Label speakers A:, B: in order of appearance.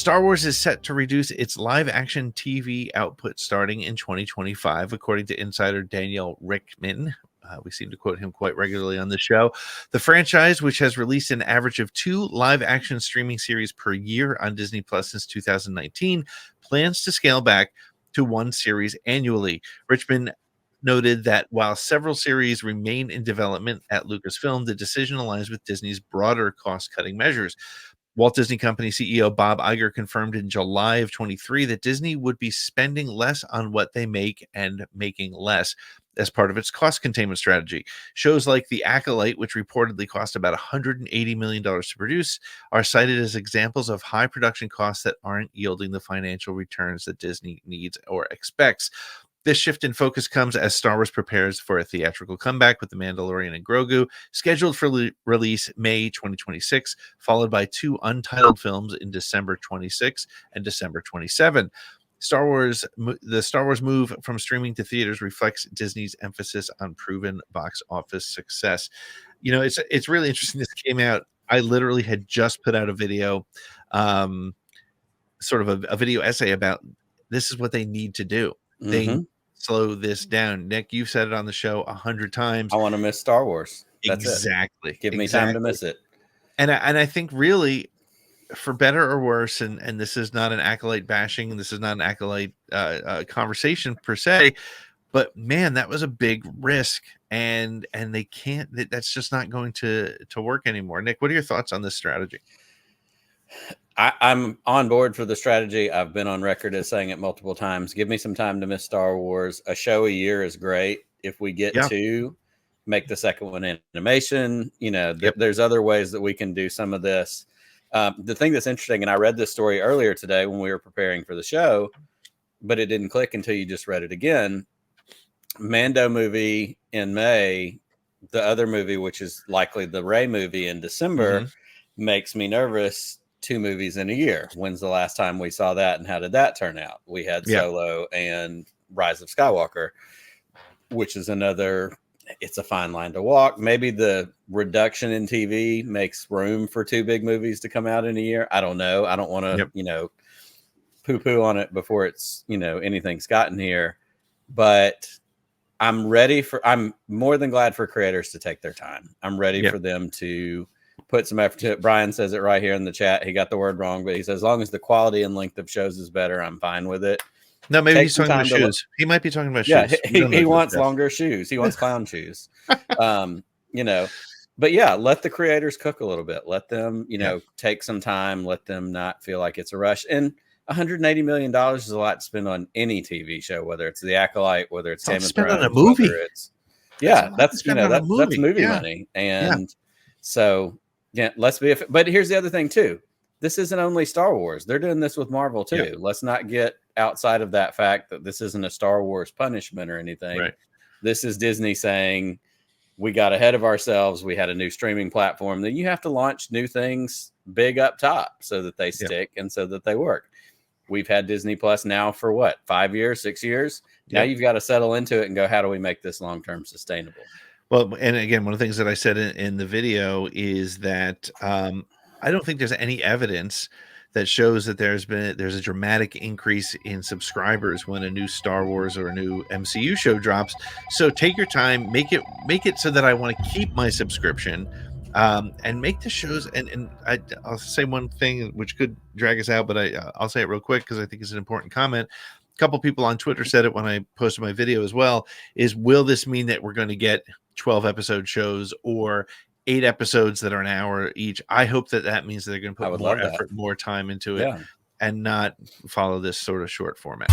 A: Star Wars is set to reduce its live-action TV output starting in 2025, according to insider Daniel Rickman. We seem to quote him quite regularly on the show. The franchise, which has released an average of 2 live-action streaming series per year on Disney Plus since 2019, plans to scale back to 1 series annually. Richmond noted that while several series remain in development at Lucasfilm, the decision aligns with Disney's broader cost-cutting measures. Walt Disney Company CEO Bob Iger confirmed in July of 23 that Disney would be spending less on what they make and making less as part of its cost containment strategy. Shows like The Acolyte, which reportedly cost about $180 million to produce, are cited as examples of high production costs that aren't yielding the financial returns that Disney needs or expects. This shift in focus comes as Star Wars prepares for a theatrical comeback with The Mandalorian and Grogu, scheduled for release May 2026, followed by 2 untitled films in December 26 and December 27. The Star Wars move from streaming to theaters reflects Disney's emphasis on proven box office success. You know, it's really interesting. This came out. I literally had just put out a video, sort of a video essay about this is what they need to do. They slow this down. Nick, you've said it on the show 100 times.
B: I want to miss Star Wars. That's
A: exactly.
B: It. Give me time to miss it.
A: And I think really, for better or worse, and this is not an Acolyte bashing, and this is not an Acolyte conversation per se, but man, that was a big risk, and they can't. That's just not going to work anymore. Nick, what are your thoughts on this strategy?
B: I'm on board for the strategy. I've been on record as saying it multiple times. Give me some time to miss Star Wars. A show a year is great. If we get to make the second one animation, you know, there's other ways that we can do some of this. The thing that's interesting, and I read this story earlier today when we were preparing for the show, but it didn't click until you just read it again. Mando movie in May, the other movie, which is likely the Rey movie in December, makes me nervous. 2 movies in a year. When's the last time we saw that, and how did that turn out? We had Solo and Rise of Skywalker, which is another, it's a fine line to walk. Maybe the reduction in TV makes room for 2 big movies to come out in a year. I don't know. I don't want to, you know, poo-poo on it before it's, you know, anything's gotten here. But I'm more than glad for creators to take their time. I'm ready for them to put some effort to it. Brian says it right here in the chat. He got the word wrong, but he says, as long as the quality and length of shows is better, I'm fine with it.
A: No, maybe he's talking about shoes. He might be talking about shoes.
B: He wants longer shoes. He wants clown shoes. You know, but yeah, let the creators cook a little bit. Let them, you know, take some time. Let them not feel like it's a rush. And $180 million is a lot to spend on any TV show, whether it's The Acolyte, whether it's Game of Thrones,
A: on a movie.
B: That's you know, that's movie money. And so let's be. But here's the other thing too. This isn't only Star Wars. They're doing this with Marvel too. Let's not get outside of that fact that this isn't a Star Wars punishment or anything. Right. This is Disney saying we got ahead of ourselves. We had a new streaming platform. Then you have to launch new things big up top so that they stick and so that they work. We've had Disney Plus now for what, 5 years, 6 years? Now you've got to settle into it and go, how do we make this long-term sustainable?
A: Well, and again, one of the things that I said in the video is that I don't think there's any evidence that shows that there's a dramatic increase in subscribers when a new Star Wars or a new MCU show drops. So take your time, make it so that I want to keep my subscription, and make the shows. And I'll say one thing which could drag us out, but I'll say it real quick because I think it's an important comment. A couple people on Twitter said it when I posted my video as well, is will this mean that we're going to get 12 episode shows or 8 episodes that are an hour each? I hope that means that they're going to put more effort, more time into it and not follow this sort of short format.